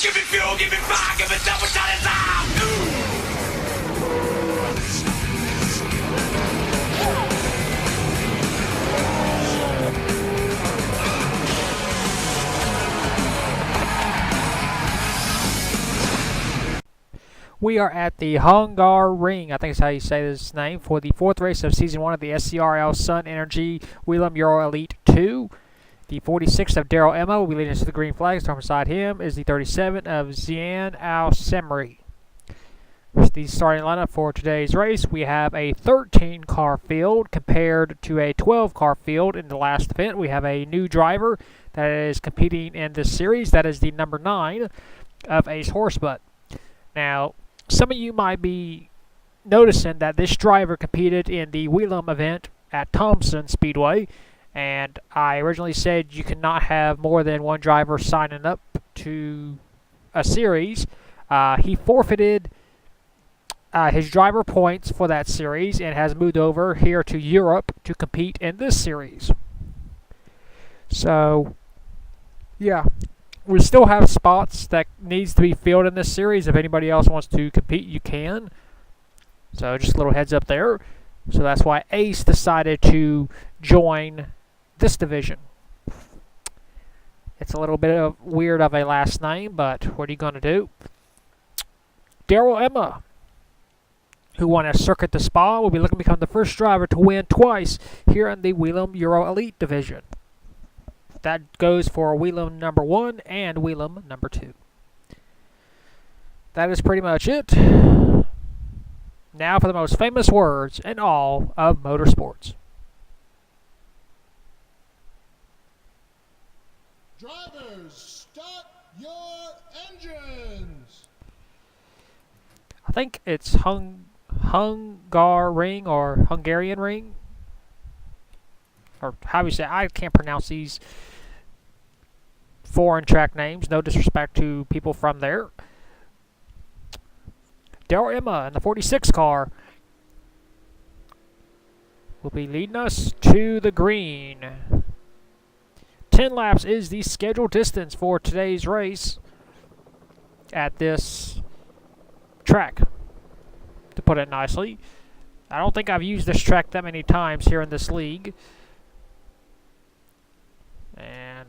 Give me fuel, give me fire, give me double shot of time. We are at the Hungaroring, I think is how you say this name, for the fourth race of Season 1 of the SCRL Sun Energy Whelen Euro Elite 2. The 46 of Daryl Emma will be leading us to the green flag. Starting beside him is the 37 of Zian Al-Semri. The starting lineup for today's race, we have a 13-car field compared to a 12-car field in the last event. We have a new driver that is competing in this series. That is the number 9 of Ace Horsebutt. Now, some of you might be noticing that this driver competed in the Whelen event at Thompson Speedway, and I originally said you cannot have more than one driver signing up to a series. He forfeited his driver points for that series and has moved over here to Europe to compete in this series. So, yeah. We still have spots that needs to be filled in this series. If anybody else wants to compete, you can. So just a little heads up there. So that's why Ace decided to join this division. It's a little bit weird of a last name, but what are you going to do? Daryl Emma, who won a circuit to Spa, will be looking to become the first driver to win twice here in the Whelen Euro Elite division. That goes for Whelen number 1 and Whelen number 2. That is pretty much it. Now for the most famous words in all of motorsports. Drivers, start your engines! I think it's Hungaroring or Hungarian ring. Or how you say it. I can't pronounce these foreign track names. No disrespect to people from there. Daryl Emma in the 46 car will be leading us to the green. 10 laps is the scheduled distance for today's race at this track, to put it nicely. I don't think I've used this track that many times here in this league. And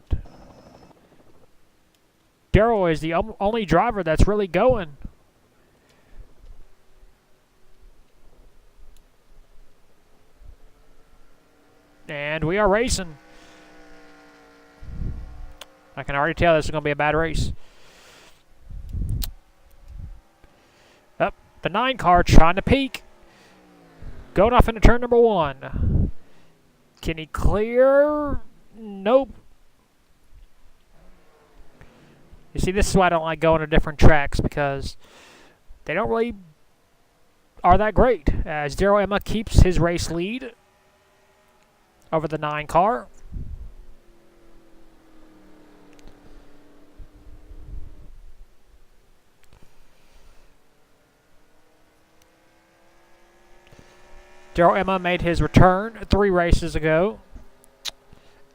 Daryl is the only driver that's really going. And we are racing. I can already tell this is going to be a bad race. Up, the 9 car trying to peak. Going off into turn number 1. Can he clear? Nope. You see, this is why I don't like going to different tracks, because they don't really are that great. As Daryl Emma keeps his race lead over the 9 car. Daryl Emma made his return 3 races ago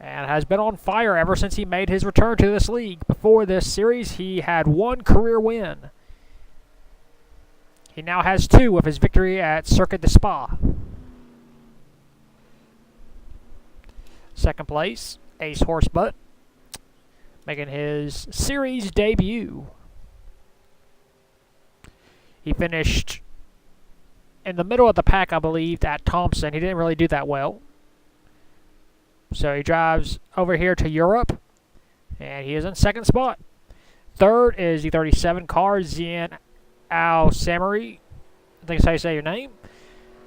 and has been on fire ever since he made his return to this league. Before this series, he had 1 career win. He now has 2 with his victory at Circuit de Spa. Second place, Ace Horsebutt, making his series debut. He finished in the middle of the pack, I believe, at Thompson. He didn't really do that well. So he drives over here to Europe, and he is in second spot. Third is the 37 car, Zian Al-Semri. I think that's how you say your name.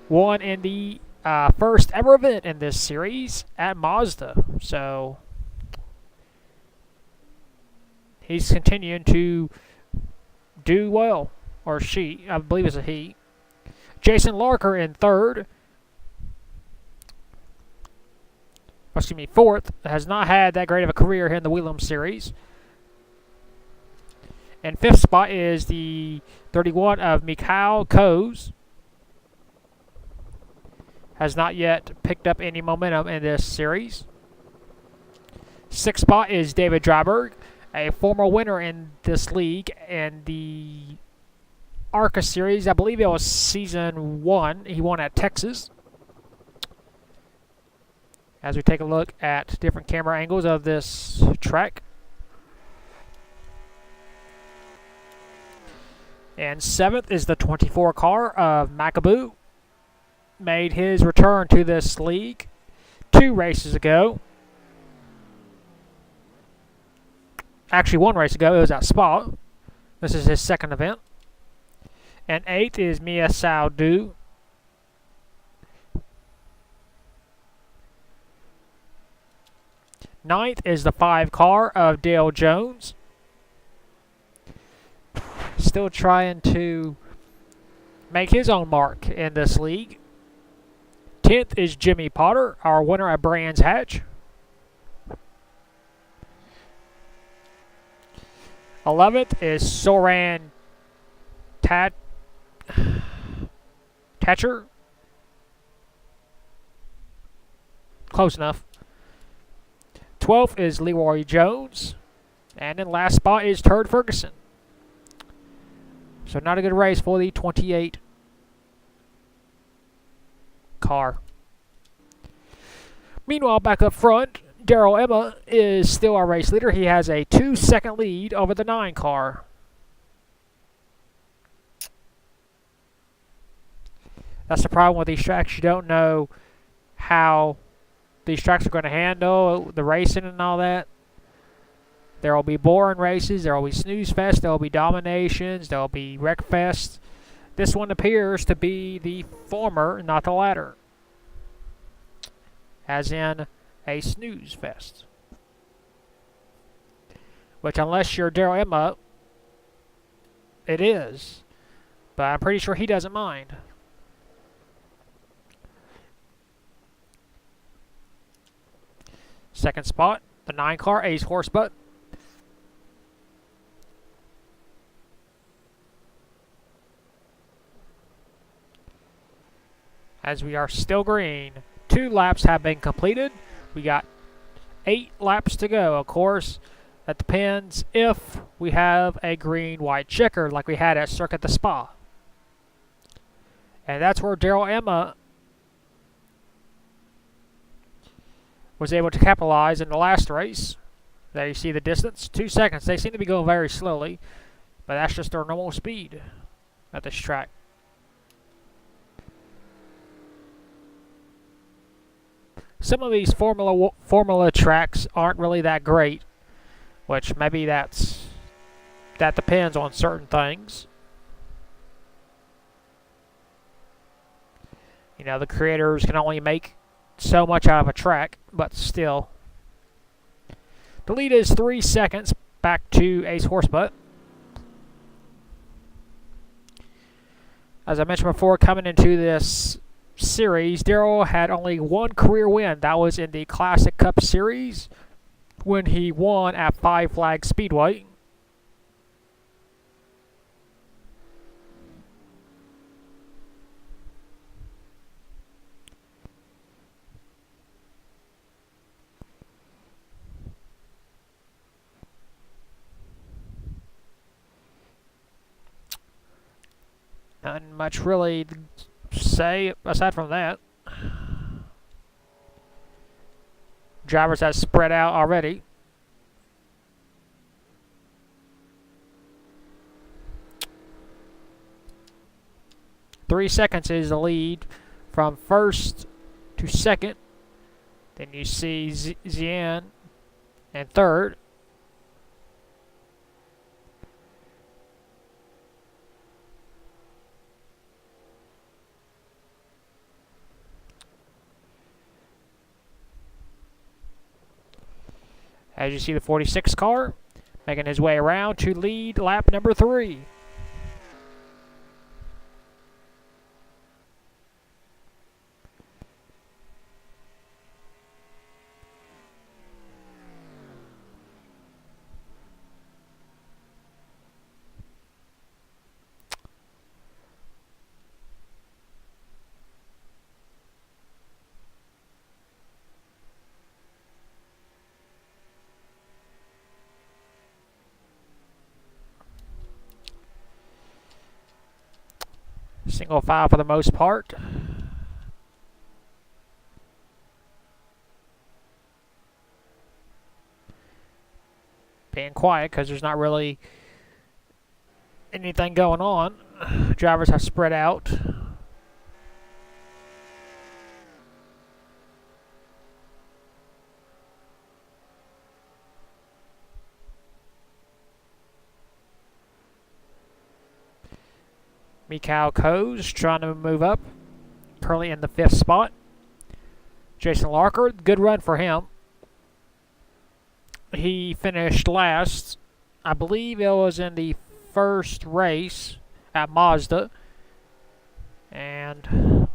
Won in the first ever event in this series at Mazda. So he's continuing to do well. Or she, I believe it's a he. Jason Larker in third. Excuse me, fourth. Has not had that great of a career here in the Whelen series. And fifth spot is the 31 of Mikhail Koz. Has not yet picked up any momentum in this series. Sixth spot is David Dryberg. a former winner in this league in the ARCA series. I believe it was season 1. He won at Texas. As we take a look at different camera angles of this track. And 7th is the 24 car of Macaboo. Made his return to this league 2 races ago. Actually, 1 race ago. It was at Spa. This is his 2nd event. And 8th is Mia Saudu. 9th is the 5 car of Dale Jones. Still trying to make his own mark in this league. 10th is Jimmy Potter, our winner at Brands Hatch. 11th is Soran Thatcher. Close enough. 12th is Leroy Jones. And in last spot is Turd Ferguson. So not a good race for the 28 car. Meanwhile, back up front, Daryl Emma is still our race leader. He has a 2-second lead over the 9 car. That's the problem with these tracks. You don't know how these tracks are going to handle the racing and all that. There will be boring races. There will be snooze fest. There will be dominations. There will be wreck fest. This one appears to be the former, not the latter. As in a snooze fest. Which, unless you're Daryl Emma, it is. But I'm pretty sure he doesn't mind. Second spot, the 9 car, Ace Horsebutt. As we are still green. 2 laps have been completed. We got 8 laps to go. Of course, that depends if we have a green-white checker like we had at Circuit the Spa. And that's where Daryl Emma was able to capitalize in the last race. There you see the distance, 2 seconds. They seem to be going very slowly, but that's just their normal speed at this track. Some of these formula tracks aren't really that great, which maybe that depends on certain things. You know, the creators can only make so much out of a track, but still. The lead is 3 seconds back to Ace Horsebutt. As I mentioned before, coming into this series, Daryl had only 1 career win. That was in the Classic Cup Series when he won at Five Flag Speedway. Not much really to say aside from that. Drivers have spread out already. Three seconds is the lead from first to second. Then you see Zian in third. As you see the 46 car making his way around to lead lap number 3. Single file for the most part. Being quiet because there's not really anything going on. Drivers have spread out. Mikhail Koz trying to move up, currently in the 5th spot. Jason Larker, good run for him. He finished last. I believe it was in the first race at Mazda. And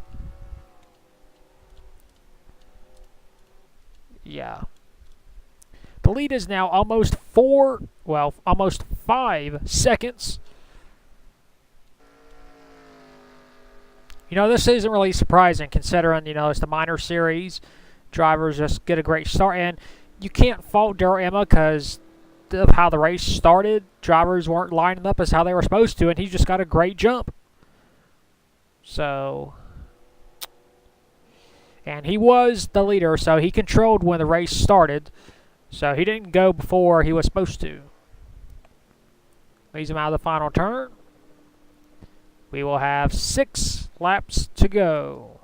yeah. The lead is now almost 5 seconds. You know, this isn't really surprising considering, you know, it's the minor series. Drivers just get a great start. And you can't fault Daryl Emma because of how the race started. Drivers weren't lining up as how they were supposed to, and he just got a great jump. So, and he was the leader, so he controlled when the race started. So he didn't go before he was supposed to. Leads him out of the final turn. We will have 6 laps to go.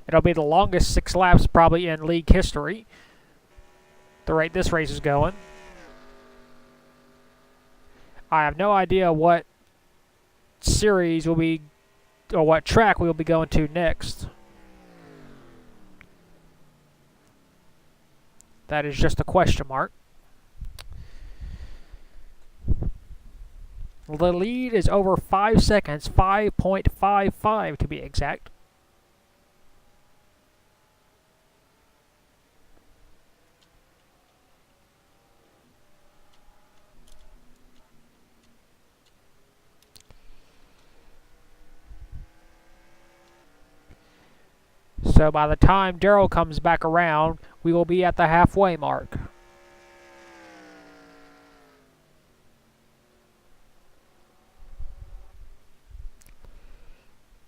It'll be the longest 6 laps probably in league history. The rate this race is going. I have no idea what series will be, or what track we will be going to next. That is just a question mark. The lead is over 5 seconds, 5.55 to be exact. So by the time Daryl comes back around, we will be at the halfway mark.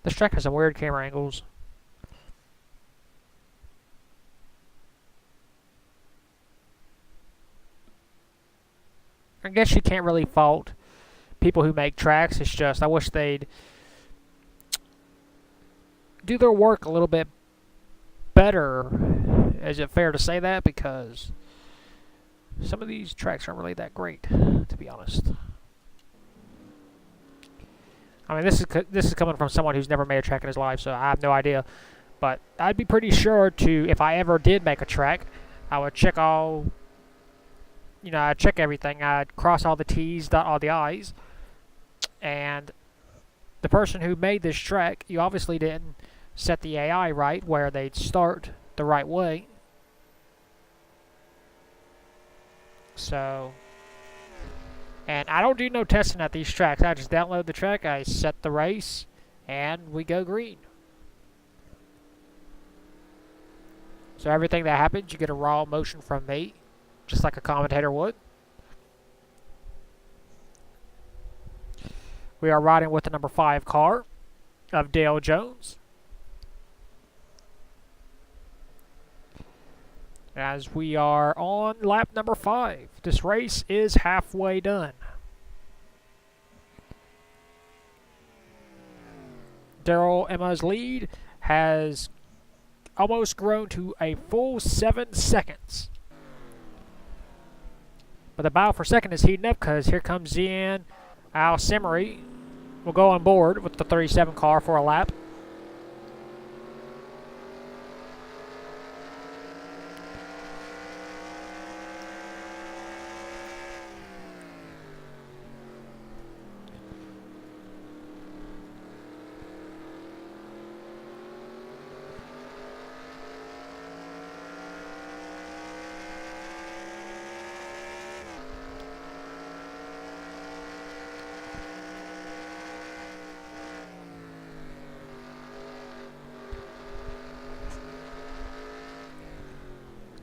This track has some weird camera angles. I guess you can't really fault people who make tracks. It's just I wish they'd do their work a little bit better. Is it fair to say that? Because some of these tracks aren't really that great, to be honest. I mean, this is coming from someone who's never made a track in his life, so I have no idea. But I'd be pretty sure to, if I ever did make a track, I would check all, you know, I'd check everything. I'd cross all the T's, dot all the I's. And the person who made this track, you obviously didn't set the AI right, where they'd start the right way. So, and I don't do no testing at these tracks. I just download the track, I set the race, and we go green. So everything that happens, you get a raw emotion from me, just like a commentator would. We are riding with the number 5 car of Dale Jones. As we are on lap number 5. This race is halfway done. Daryl Emma's lead has almost grown to a full 7 seconds. But the battle for second is heating up because here comes in Al Simery. Will go on board with the 37 car for a lap.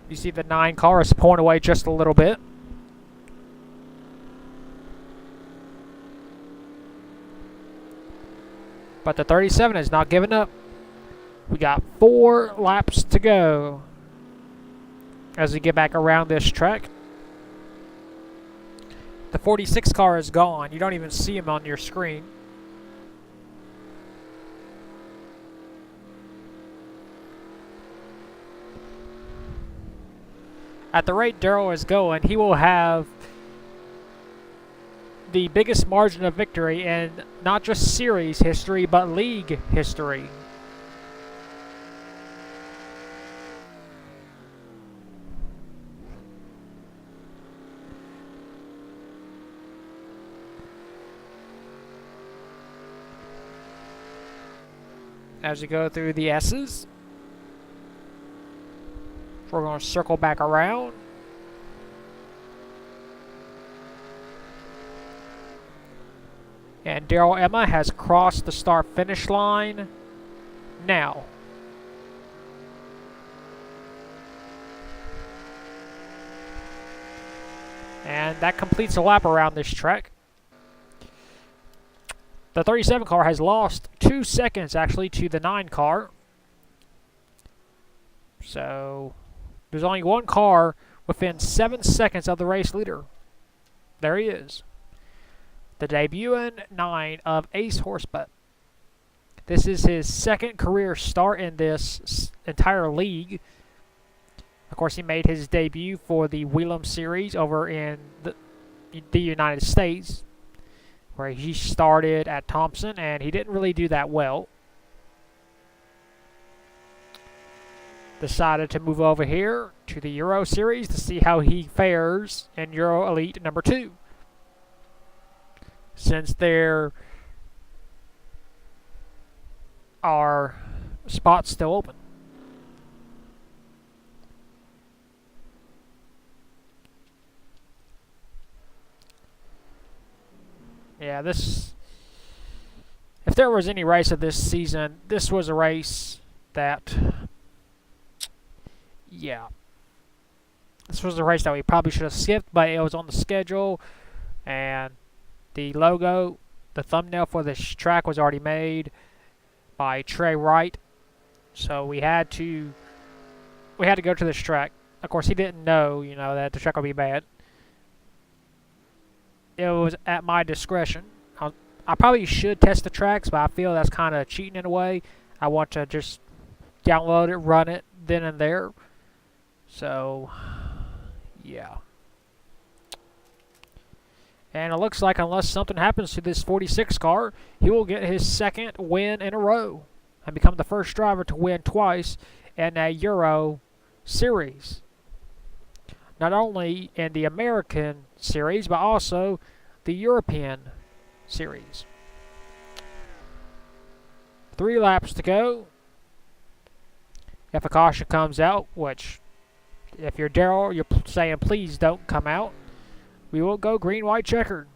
You see the 9 car is pulling away just a little bit. But the 37 is not giving up. We got 4 laps to go as we get back around this track. The 46 car is gone. You don't even see him on your screen. At the rate Darrell is going, he will have the biggest margin of victory in not just series history, but league history. As you go through the S's, we're going to circle back around. And Darrell Emma has crossed the start-finish line now. And that completes a lap around this track. The 37 car has lost 2 seconds, actually, to the 9 car. So there's only one car within 7 seconds of the race leader. There he is. The debuting 9 of Ace Horsebutt. This is his second career start in this entire league. Of course, he made his debut for the Whelen series over in the United States, where he started at Thompson, and he didn't really do that well. Decided to move over here to the Euro Series to see how he fares in Euro Elite number 2. Since there are spots still open. Yeah, if there was any race of this season, this was a race that, yeah. This was a race that we probably should have skipped, but it was on the schedule, and the logo, the thumbnail for this track was already made by Trey Wright, so we had to go to this track. Of course, he didn't know, that the track would be bad. It was at my discretion. I probably should test the tracks, but I feel that's kind of cheating in a way. I want to just download it, run it then and there. So, yeah. And it looks like unless something happens to this 46 car, he will get his second win in a row and become the first driver to win twice in a Euro Series. Not only in the American Series, but also the European Series. 3 laps to go. If a caution comes out, which if you're Darrell, you're saying please don't come out, we will go green, white, checkered.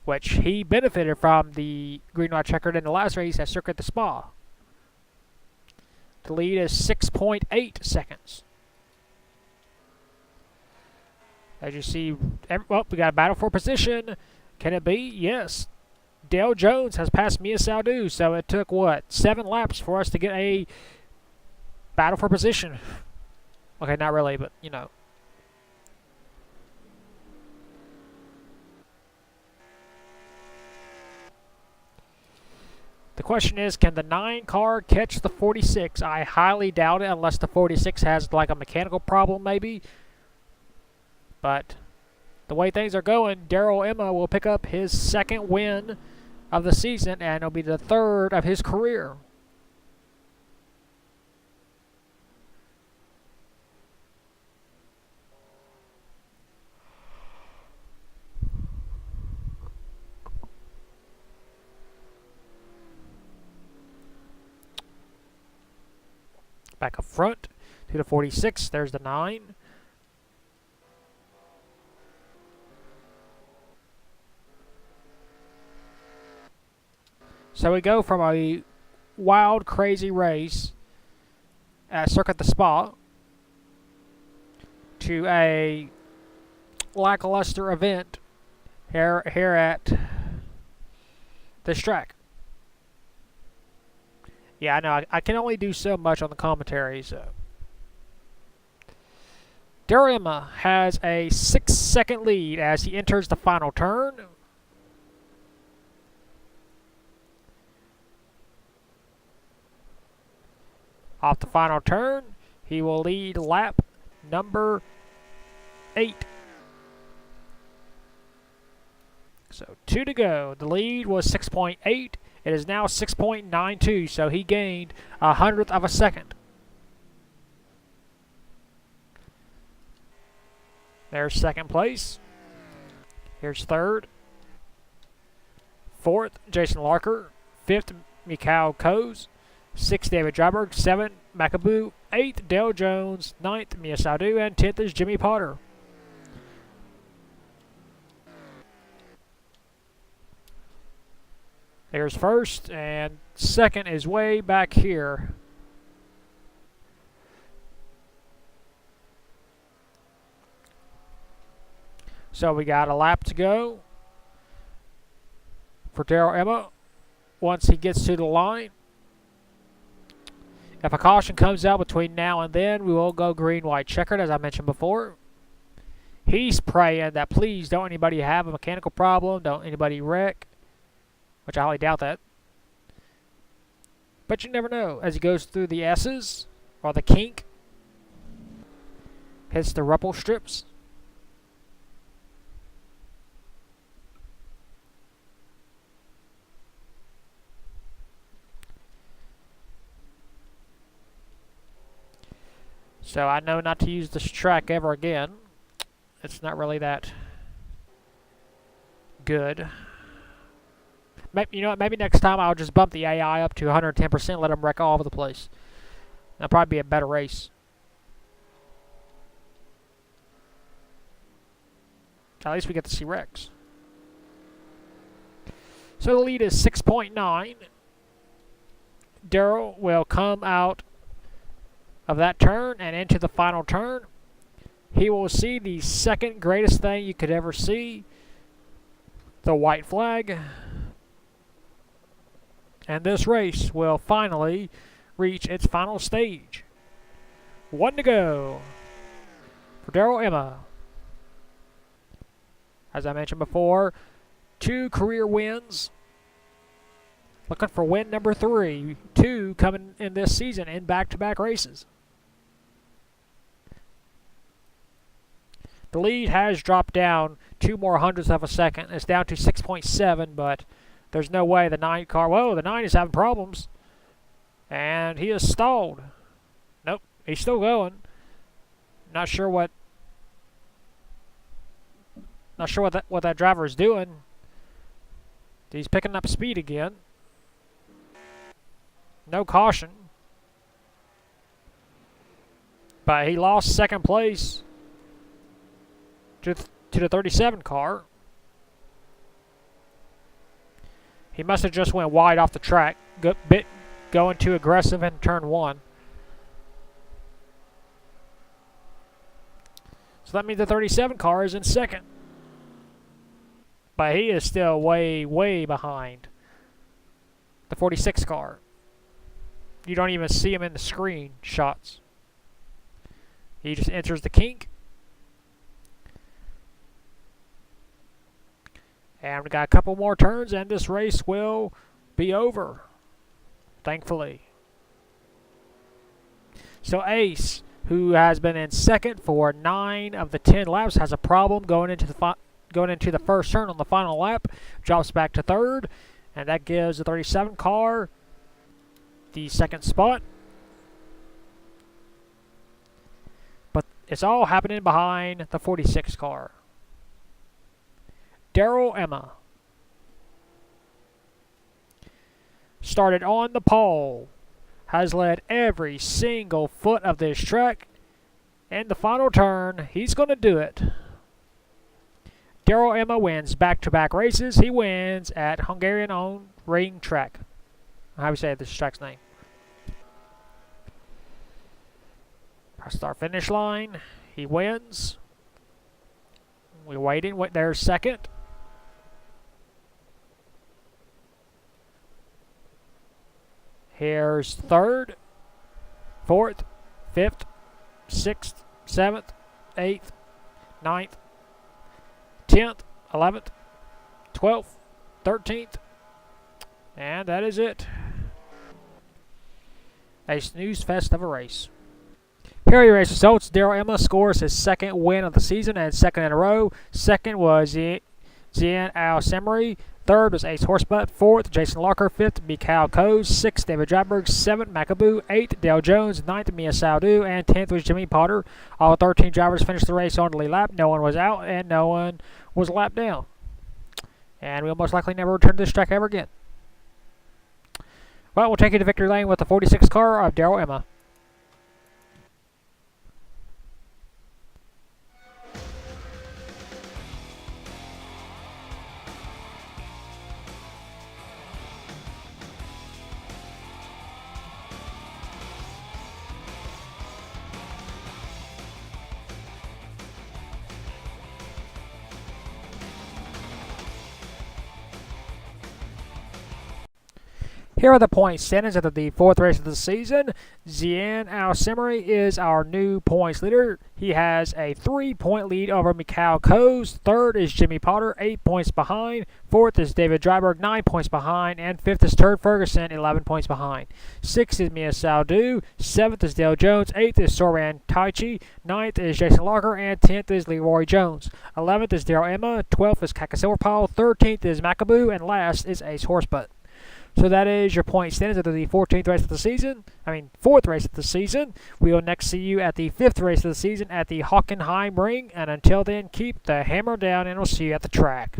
Which he benefited from the green, white, checkered in the last race at Circuit de Spa. The lead is 6.8 seconds. As you see, we got a battle for position. Can it be? Yes. Dale Jones has passed Mia Saldou, so it took, 7 laps for us to get a battle for position. Okay, not really, but, The question is, can the 9 car catch the 46? I highly doubt it, unless the 46 has, like, a mechanical problem, maybe. But the way things are going, Darrell Emma will pick up his second win of the season, and it'll be the 3rd of his career. Back up front to the 46. There's the 9. So we go from a wild, crazy race at Circuit de Spa to a lackluster event here at this track. Yeah, I know. I can only do so much on the commentary, so. Daryl Emma has a 6-second lead as he enters the final turn. Off the final turn, he will lead lap number 8. So 2 to go. The lead was 6.8. It is now 6.92, so he gained 100th of a second. There's second place. Here's third. Fourth, Jason Larker. Fifth, Mikhail Koz. Sixth, David Dryberg. Seventh, Macaboo. Eighth, Dale Jones. Ninth, Mia Sadu. And 10th is Jimmy Potter. There's first, and second is way back here. So we got a lap to go for Daryl Emma once he gets to the line. If a caution comes out between now and then, we will go green, white, checkered, as I mentioned before. He's praying that please don't anybody have a mechanical problem, don't anybody wreck, which I highly doubt that. But you never know. As he goes through the S's, or the kink, hits the rupple strips. So I know not to use this track ever again. It's not really that good. Maybe, you know what, maybe next time I'll just bump the AI up to 110%, let them wreck all over the place. That'll probably be a better race. At least we get to see wrecks. So the lead is 6.9. Daryl will come out of that turn and into the final turn. He will see the second greatest thing you could ever see, the white flag. And this race will finally reach its final stage. 1 to go for Daryl Emma. As I mentioned before, 2 career wins. Looking for win number 3. 2 coming in this season in back-to-back races. The lead has dropped down 2 more hundredths of a second. It's down to 6.7, but there's no way the 9 car... Whoa, the 9 is having problems. And he is stalled. Nope, he's still going. Not sure what that driver is doing. He's picking up speed again. No caution. But he lost second place to the 37 car. He must have just went wide off the track, going too aggressive in turn 1. So that means the 37 car is in second. But he is still way, way behind the 46 car. You don't even see him in the screen shots. He just enters the kink. And we got a couple more turns and this race will be over, thankfully. So Ace, who has been in second for 9 of the 10 laps, has a problem going into the first turn on the final lap, drops back to third, and that gives the 37 car the second spot. But it's all happening behind the 46 car. Daryl Emma started on the pole, has led every single foot of this track. In the final turn, he's going to do it. Daryl Emma wins back-to-back races. He wins at Hungaroring track. How do we say this track's name? Start finish line. He wins. We waiting. There's second. Here's third, fourth, fifth, sixth, seventh, eighth, ninth, 10th, 11th, 12th, 13th, and that is it. A snooze fest of a race. Here are your race results. Daryl Emma scores his second win of the season and second in a row. Second was Zian Al Semery. Third was Ace Horsebutt. Fourth, Jason Locker. Fifth, Mikhail Coase. Sixth, David Dryberg. Seventh, Macaboo. Eighth, Dale Jones. Ninth, Mia Saudu. And 10th was Jimmy Potter. All 13 drivers finished the race on the lead lap. No one was out and no one was lapped down. And we'll most likely never return to this track ever again. Well, we'll take you to victory lane with the 46 car of Daryl Emma. Here are the point standings after the fourth race of the season. Zian Al Semery is our new points leader. He has a 3-point lead over Mikhail Coase. Third is Jimmy Potter, 8 points behind. Fourth is David Dryberg, 9 points behind. And fifth is Turd Ferguson, 11 points behind. Sixth is Mia Saudu. Seventh is Dale Jones. Eighth is Soran Taichi. Ninth is Jason Locker. And 10th is Leroy Jones. 11th is Daryl Emma. 12th is Kaka Silverpaw. 13th is Macaboo. And last is Ace Horsebutt. So that is your point standings after the 14th race of the season. Fourth race of the season. We will next see you at the 5th race of the season at the Hockenheim Ring. And until then, keep the hammer down and we'll see you at the track.